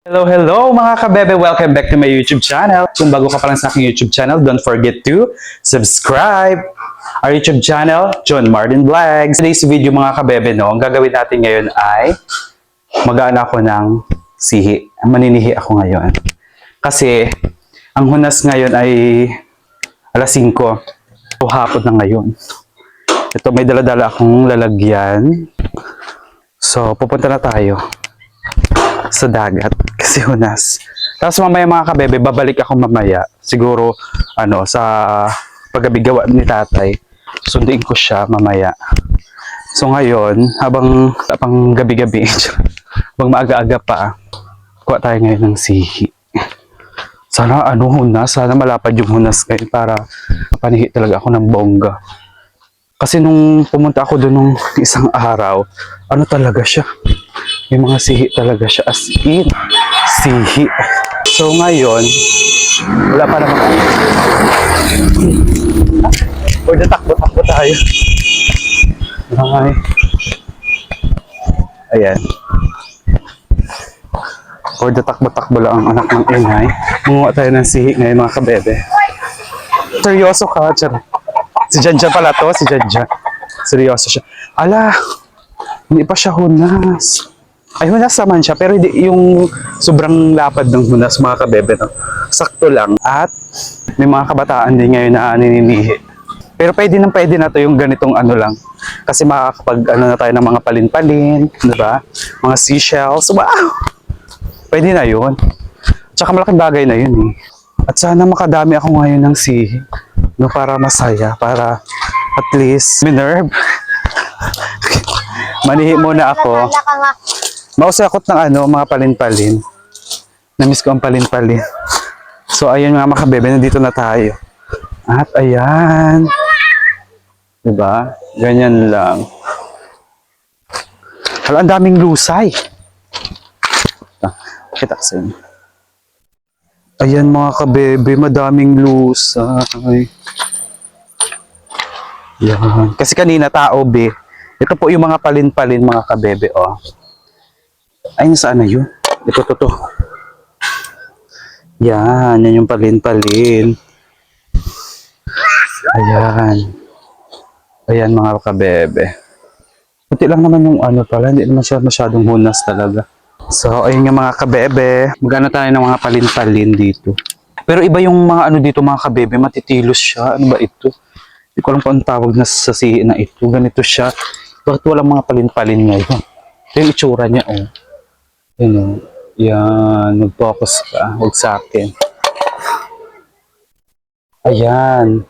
Hello, hello mga kabebe! Welcome back to my YouTube channel. Kung bago ka pa lang sa aking YouTube channel, don't forget to subscribe our YouTube channel, John Martin Vlogs. Today's video mga kabebe, ang gagawin natin ngayon ay mag-aan ako ng sihi. Maninihi ako ngayon. Kasi ang hunas ngayon ay alas 5. So, hapon na ngayon. Ito, may dala-dala akong lalagyan. So, pupunta na tayo sa dagat kasi hunas. Tapos mamaya mga kabebe, babalik ako mamaya. Siguro, sa paggabi gawa ni tatay. Sunduin ko siya mamaya. So ngayon, habang gabi-gabi, habang maaga-aga pa, kuha tayo ngayon ng sihi. Sana hunas, sana malapad yung hunas ngayon para mapanihi talaga ako ng bongga. Kasi nung pumunta ako doon nung isang araw, talaga siya. May mga sihi talaga siya, as in, sihi. So ngayon, wala pa naman. Pwede takbo-takbo tayo. Okay. Ayan. Pwede takbo-takbo lang ang anak ng ingay. Munguha tayo ng sihi ngayon mga kabebe. Seryoso ka, Char. Si Janjan pala to, si Janjan. Seryoso siya. Ala, hindi pa siya hunas. Ay, hunas naman siya, pero hindi yung sobrang lapad ng hunas mga kabebe. No? Sakto lang. At may mga kabataan din ngayon na nininihi. Pero pwede na to yung ganitong lang. Kasi makakapag na tayo ng mga palin-palin, di ba? Mga seashells. Wow! Pwede na yun. Tsaka malaking bagay na yun eh. At sana makadami ako ngayon ng sihi. No, para masaya, para at least minerve. Manihi muna ako. Mausakot ng mga palin-palin. Namiss ko ang palin-palin. So ayun mga makabebe, nandito na tayo. At ayan. Diba? Ganyan lang. Hala, ang daming lusay. Pakita ko sa inyo. Ayan mga kabebe, madaming lusay. Yan. Kasi kanina tao, be. Ito po yung mga palin-palin mga kabebe, oh. Ay, saan na yun? Ito. Yan yung palin-palin. Ayan. Ayan mga kabebe. Puti lang naman yung pala, hindi naman siya masyadong hunas talaga. So, ayun nga mga kabebe. Magana tayo ng mga palin-palin dito. Pero iba yung mga dito mga kabebe, matitilos siya. Ano ba ito? Hindi ko alam kung ang tawag na sa sihi na ito. Ganito siya. Bakit walang mga palin-palin ngayon? Ito yung itsura niya, oh. Yan, mag-focus ka. Huwag sa akin. Ayan.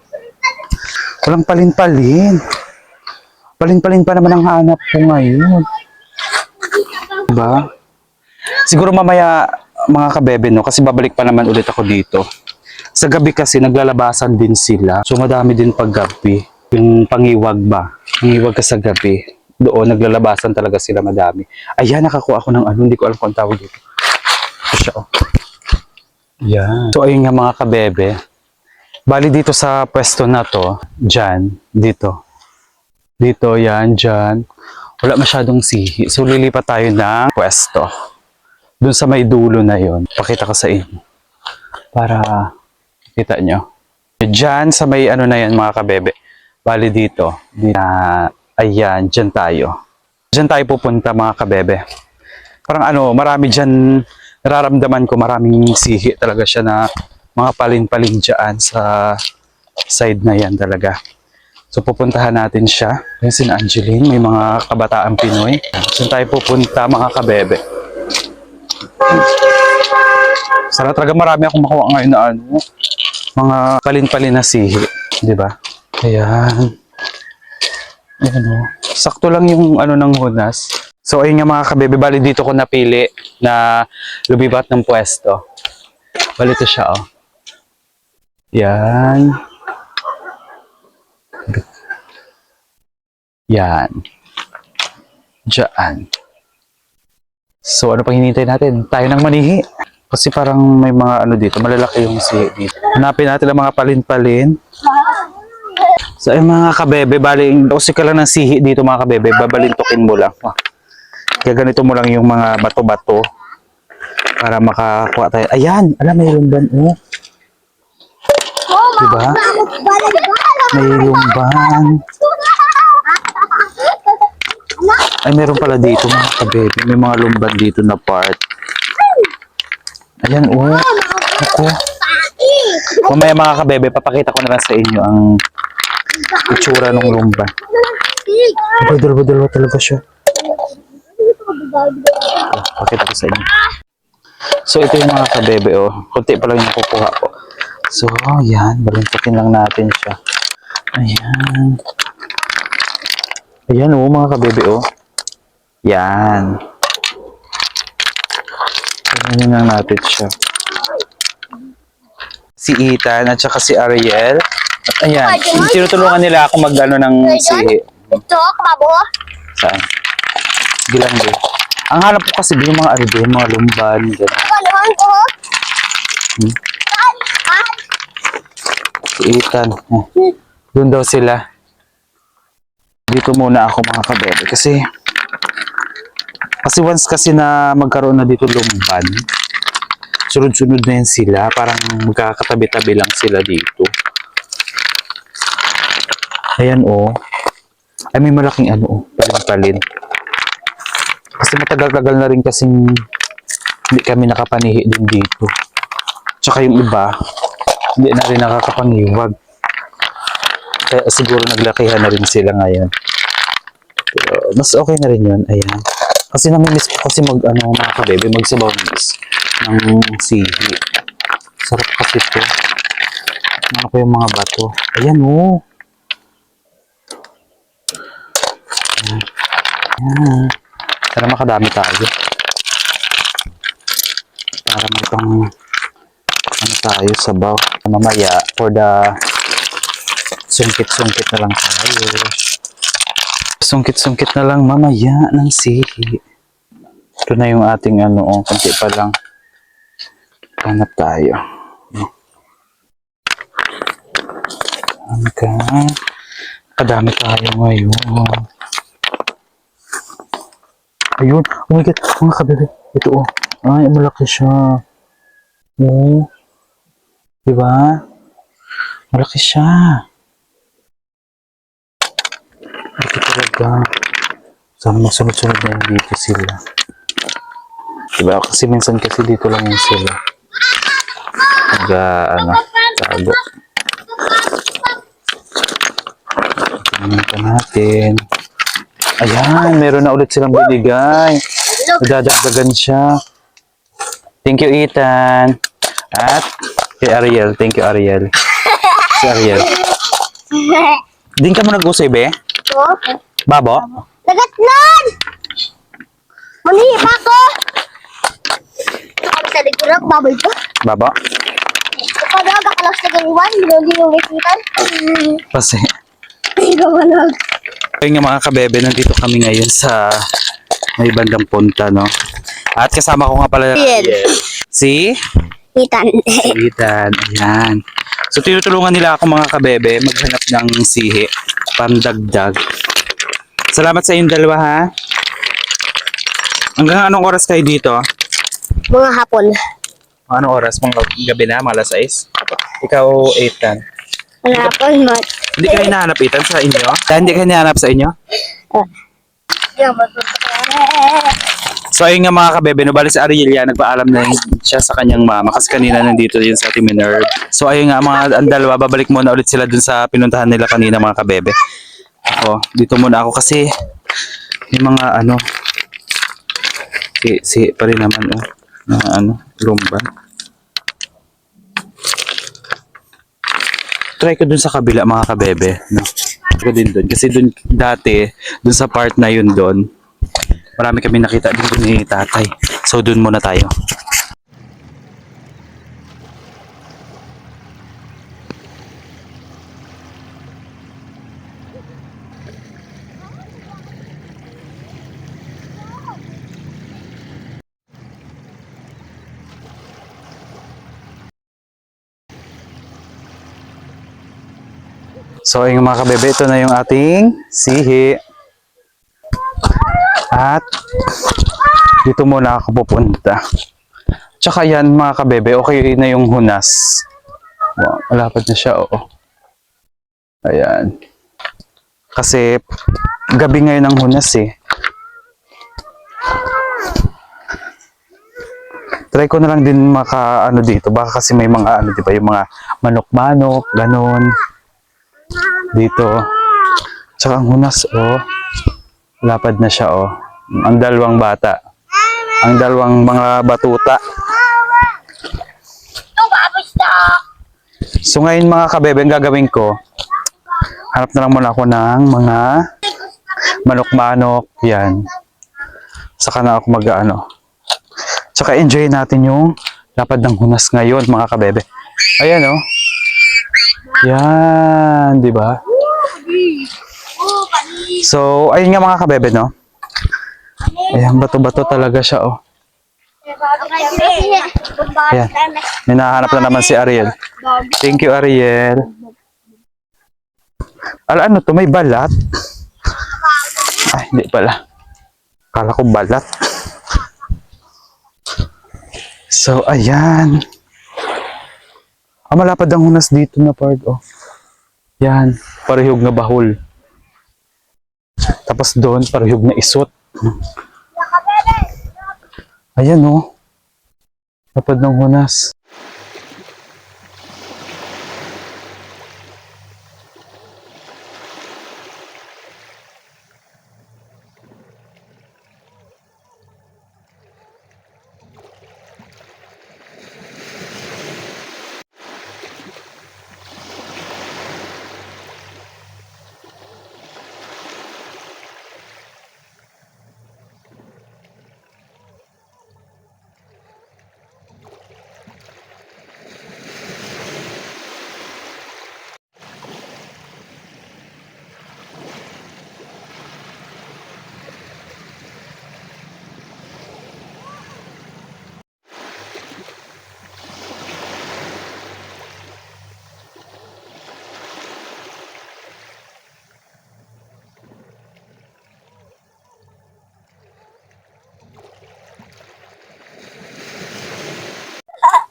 Walang palin-palin. Palin-palin pa naman ang hanap ko ngayon. Diba? Siguro mamaya, mga kabebe, no? Kasi babalik pa naman ulit ako dito. Sa gabi kasi, naglalabasan din sila. So, madami din pag gabi. Yung pangiwag ba? Pangiwag ka sa gabi. Doon, naglalabasan talaga sila madami. Ayan, nakakuha ako ng hindi ko alam kung tawag dito. Ito siya, oh. Ayan. So, ayun nga mga kabebe. Bali dito sa pwesto na to, dyan, dito. Dito, yan, dyan. Wala masyadong sihi. So, lilipat tayo ng pwesto. Doon sa may dulo na yon. Pakita ko sa inyo. Para kita nyo. Dyan, sa may na yan mga kabebe. Bali dito. Ayan, dyan tayo. Dyan tayo pupunta mga kabebe. Parang marami dyan, nararamdaman ko maraming sihi talaga siya na mga palin-palin dyan sa side na yan talaga. So pupuntahan natin siya. Ayan si Angeline, may mga kabataang Pinoy. Dyan tayo pupunta mga kabebe. Sana talaga marami akong makuha ngayon na mga palin-palin na sihi. Diba? Ayan. Ayan, oh. Sakto lang yung ng hunas. So ayun nga mga kabebe, bali dito ko napili na lumipat ng pwesto. Bali ito siya, oh. Yan. Yan. Diyan. So ano pang hinihintay natin? Tayo nang manihi. Kasi parang may mga dito, malalaki yung sihi dito. Hanapin natin ang mga palin-palin. So ay mga kabebe, bali, kasi ka lang ng sihi dito mga kabebe, babalintukin mo lang. Kaya ganito mo lang yung mga bato-bato. para makakuha tayo. Ayan, alam, may lumban. Oh. Diba? May lumban. Ay, meron pala dito mga kabebe. May mga lumban dito na part. Ayan, oh. Ako. Mamaya mga kabebe, papakita ko na lang sa inyo ang itsura ng lumban. Ay, dalawa talaga siya. Pakita ko sa inyo. So, ito yung mga kabebe, oh. Kunti pa lang yung kukuha ko. So, yan. Balintakin lang natin siya. Ayan. Ayan, oh, mga kabebe, oh. Yan. Ayan lang natin siya. Si Ethan at saka si Ariel. At ayan, tinutulungan nila ako mag-ano ng sihi. Ito, kababo. Saan? Sige lang, be. Ang hanap ko kasi yung mga ano din, mga lumban. Gano'n. Kaluhan ko. Si Ethan. Doon daw sila. Dito muna ako mga kabebe. Kasi once kasi na magkaroon na dito lumban, sunod-sunod na yan sila. Parang magkakatabi-tabi lang sila dito. Ayan, oh. Ay, may malaking ano, oh. Palin-palin. Kasi matagal-tagal na rin kasing hindi kami nakapanihi din dito. Tsaka yung iba, hindi na rin nakakapangiwag. Kaya siguro naglakihan na rin sila ngayon. Pero mas okay na rin yun. Ayan. Kasi namimiss ko kasi mga kabebe, magsabaw ng sihi. Sarap kasi ito. Ano ko yung mga bato. Ayan, oh. Ayan. Para makadami tayo. Para may pang tayo sabaw. Mamaya for the sungkit-sungkit na lang tayo. Sungkit-sungkit na lang mamaya ng sihi. Ito na yung ating konti pa lang. Hanap tayo. Kadami tayo ngayon. Ayun. Oh my God. Mga kabebe. Ito, oh. Ay, malaki siya. Oh. Diba? Malaki siya. Ito talaga. Sana masunod-sunod na yun dito sila. Diba? Kasi minsan kasi dito lang yun sila. Tago. Tingnan pa natin. Ayan, meron na ulit silang binigay. Dadagdagan siya. Thank you, Ethan. At kay Ariel. Thank you, Ariel. Si Ariel. Din ka mo nag-usay, be? Ito. Babo? Lagatnan! Malihi pa ako! Ito kami sa ligurang, baboy ko. Babo? Ito pa daw, gakalas na galiwan, binugi yung isitan. Kasi. Ikaw malag. Ayun nga mga kabebe, nandito kami ngayon sa may bandang punta, no? At kasama ko nga pala si Itan. Ethan. Ayan. So, tinutulungan nila ako mga kabebe maghanap ng sihi, pandagdag. Salamat sa inyong dalawa, ha? Hanggang anong oras kayo dito? Mga hapon. Anong oras? Mga gabi na? Mga alas 6? Ikaw, Ethan. Mga hapon, mat. Hindi kayo hinahanap, Ethan, sa inyo? Hindi kayo hinahanap sa inyo? Yan, matutuwa. So ayun nga mga kabebe, no, bali si Ariel yan, nagpaalam na siya sa kanyang mama kasi kanina nandito yun sa Team Minerve. So ayun nga ang dalawa, babalik muna ulit sila dun sa pinuntahan nila kanina mga kabebe. Dito muna ako kasi yung mga si pa rin naman lumban. Try ko dun sa kabila mga kabebe, no. Try ko din dun kasi dun dati, dun sa part na yun dun, marami kami nakita din ni tatay. So, dun muna tayo. So, yung mga kabebe, ito na yung ating sihi. At dito muna ako pupunta. Tsaka yan mga kabebe, okay na yung hunas. Wow, malapad na siya, oo. Ayan. Kasi gabi ngayon ang hunas eh. Try ko na lang din ano dito. Baka kasi may mga ano, di ba? Yung mga manok-manok, ganon. Dito. Tsaka ang hunas, oh. Lapad na siya, oh. Ang dalawang bata. Ang dalawang mga batuta. So ngayon mga kabebe, ang gagawin ko, hanap na lang muna ako ng mga manok-manok. Yan. Saka na ako mag-ano. Tsaka enjoy natin yung lapad ng hunas ngayon mga kabebe. Ayan oh. Yan, di ba? So, ayun nga mga kabebe, no? Ayan, bato-bato talaga siya, oh. Ayan. May nahanap na naman si Ariel. Thank you, Ariel. Ano to? May balat? Ay, hindi pala. Kala ko balat. So, ayan. Malapad ang hunas dito na part, oh. Yan, parehog na bahol. Tapos doon, parehog na isot. Ayan, oh. Lapad ng hunas.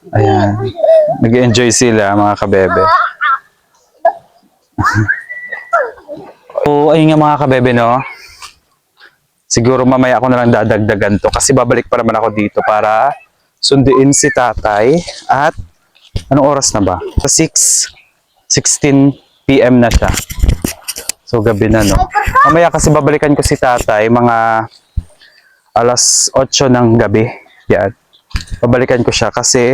Ayan. Nag-enjoy sila mga kabebe. So, ayun nga mga kabebe, no? Siguro mamaya ako na lang dadagdagan to kasi babalik pa naman ako dito para sunduin si tatay. At anong oras na ba? 6:16 PM na siya. So, gabi na, no? Mamaya kasi babalikan ko si tatay mga alas 8 ng gabi. Yan. Babalikan ko siya kasi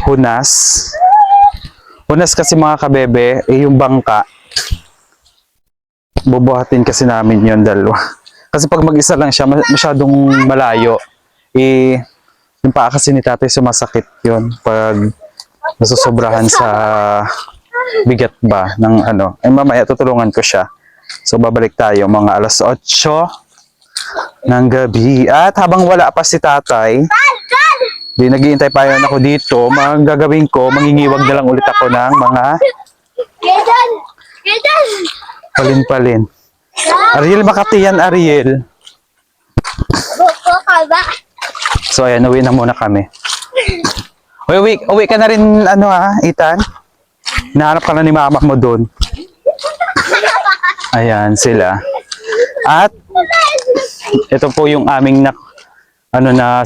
hunas. Hunas kasi mga kabebe, yung bangka. Bubuhatin kasi namin yon dalawa. Kasi pag mag-isa lang siya, masyadong malayo. Yung paa kasi ni tatay sumasakit yon pag nasusobrahan sa bigat ba ng ano. Ay mamaya tutulungan ko siya. So babalik tayo mga alas 8 ng gabi. At habang wala pa si tatay, di naghihintay pa yan ako dito. Gagawin ko, mangingiwag na lang ulit ako ng mga palin-palin. Ariel, Makati yan, Ariel. So, ayan, uwi na muna kami. Uwi ka na rin, ano ha, Ethan? Nahanap ka na ni mama mo doon. Ayan, sila. At, ito po yung aming na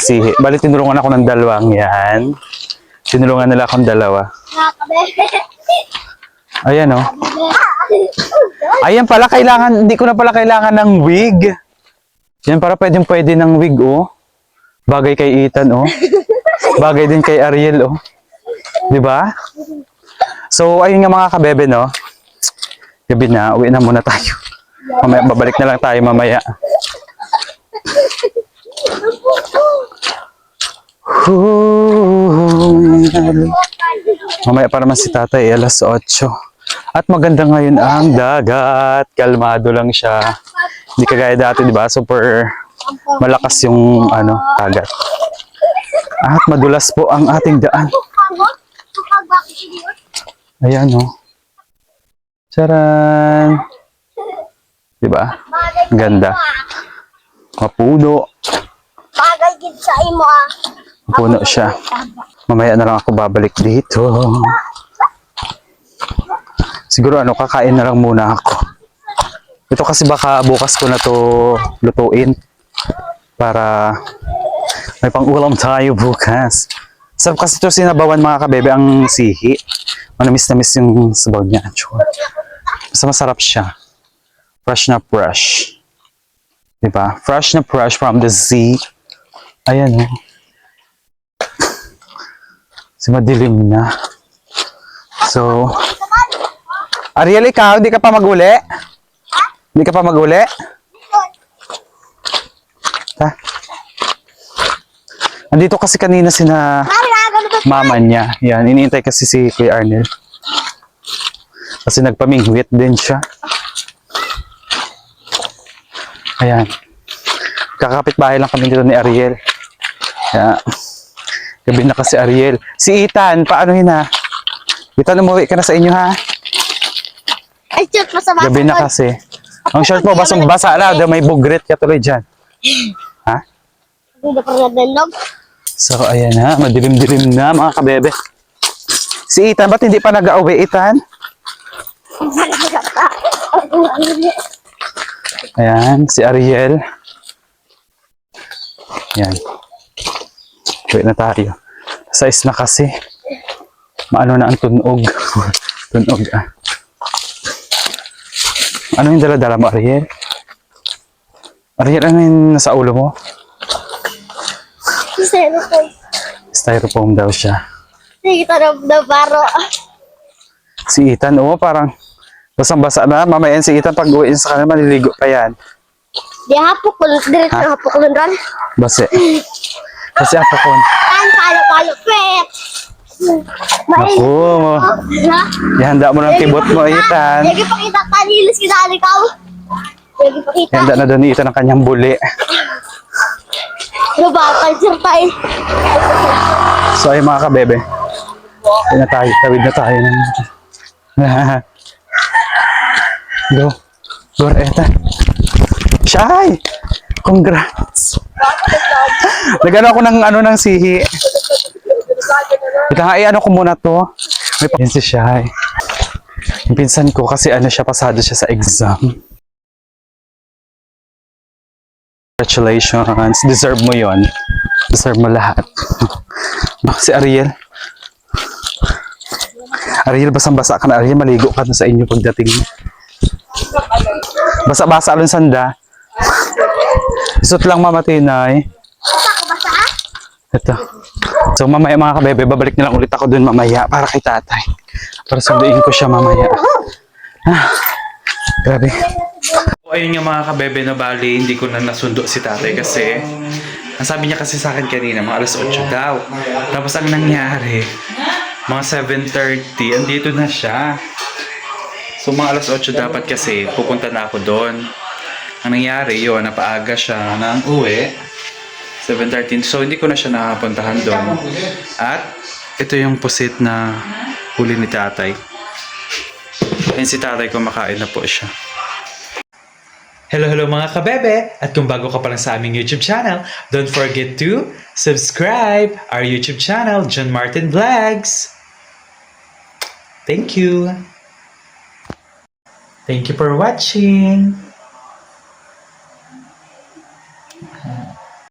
sihi. Bali, tinulungan ako ng dalawang yan. Tinulungan nila akong dalawa. Ayan, oh. Ayan pala, hindi ko na pala kailangan ng wig. Yan para pwede ng wig, oh. Bagay kay Ethan, oh. Bagay din kay Ariel, oh. Diba? So, ayun nga mga kabebe, no. Gabi na, uwi na muna tayo. Mamaya, babalik na lang tayo mamaya. Mamaya para naman si tatay, alas 8. At maganda ngayon ang dagat. Kalmado lang siya. Hindi kagaya dati, di ba? Super malakas yung dagat. At madulas po ang ating daan. Ayan, oh. Charan! Di ba? Ganda. Mapuno. Bagal gid sa imo ah. Puno siya. Mamaya na lang ako babalik dito. Siguro kakain na lang muna ako. Ito kasi baka bukas ko na to lutuin para may pang-ulam tayo bukas. Sarap kasi ito sinabawan mga kabebe ang sihi. Manamis-namis yung sabaw niya. Basta masarap siya. Fresh na fresh. Diba? Fresh na fresh from the sea. Ayan o. Si madilim na. So, Ariel, ikaw, hindi ka pa mag-uli? Hindi ka pa mag-uli? Ha? Andito kasi kanina sina mama niya. Yan, iniintay kasi si Kuya Arnel. Kasi nagpamingwit din siya. Ayan. Kakapit bahay lang kami dito ni Ariel. Kaya, gabi na kasi Ariel. Si Ethan, paano na? Ethan, umuwi ka na sa inyo ha? Ay, shoot, masama. Gabi na kasi. Ang short mo, basang-basa na. May bugrit ka tuloy dyan. Ha? Hindi na parang nandog. So, ayan na. Madilim-dilim na, mga kabebe. Si Ethan, ba't hindi pa nag-auwi, Ethan? Ayan, si Ariel. Ayan. Wait na tayo. Size na kasi. Maano na ang tunog. Tunog, ah. Ano yung dala-dala mo, Ariel? Ariel, ano yung nasa ulo mo? Styrofoam. Styrofoam daw siya. Sige, tanong na baro. Si Ethan, parang basang-basa na. Mamaya si Ethan, pag uwiin sa kanila, maliligo pa yan. Di hapok ko, direct na hapok ko ron. Base. Kasi ako ko. Palo, pet. Naku, Ha? ihanda mo ng kibot mo, Ethan. Lagi pakita kanilis kita ikaw. Lagi pakita. Ihanda na doon ni Ethan ang kanyang buli. Nabakal sir tayo. So ay mga kabebe. Ayun na tayo, tawid na tayo. Go. Go, Ethan. Shy! Congrats! Nagano ako ng sihi. Ito nga, ko muna to. May pa si Shy. Yung pinsan ko kasi siya, pasado siya sa exam. Congratulations. Deserve mo yon. Deserve mo lahat. Si Ariel. Ariel, basang-basa ka na. Ariel, maligo ka na sa inyo pagdating mo. Basa-basa lang sanda. Isot lang mamatinay. Ito. So mamaya mga kabebe, babalik na lang ulit ako dun mamaya para kay tatay. Para sunduin ko siya mamaya. Grabe. Ayun nga mga kabebe, na bali, hindi ko na nasundo si tatay kasi ang sabi niya kasi sa akin kanina, mga alas 8 daw. Tapos ang nangyari, mga 7:30, andito na siya. So mga alas 8 dapat kasi pupunta na ako doon. Ang nangyari yun, napaaga siya ng uwi. 7:13. So hindi ko na siya nakapuntahan doon. At ito yung pusit na huli ni tatay. And si tatay kumakain na po siya. Hello mga kabebe! At kung bago ka pa lang sa aming YouTube channel, don't forget to subscribe our YouTube channel, John Martin Vlogs. Thank you! Thank you for watching!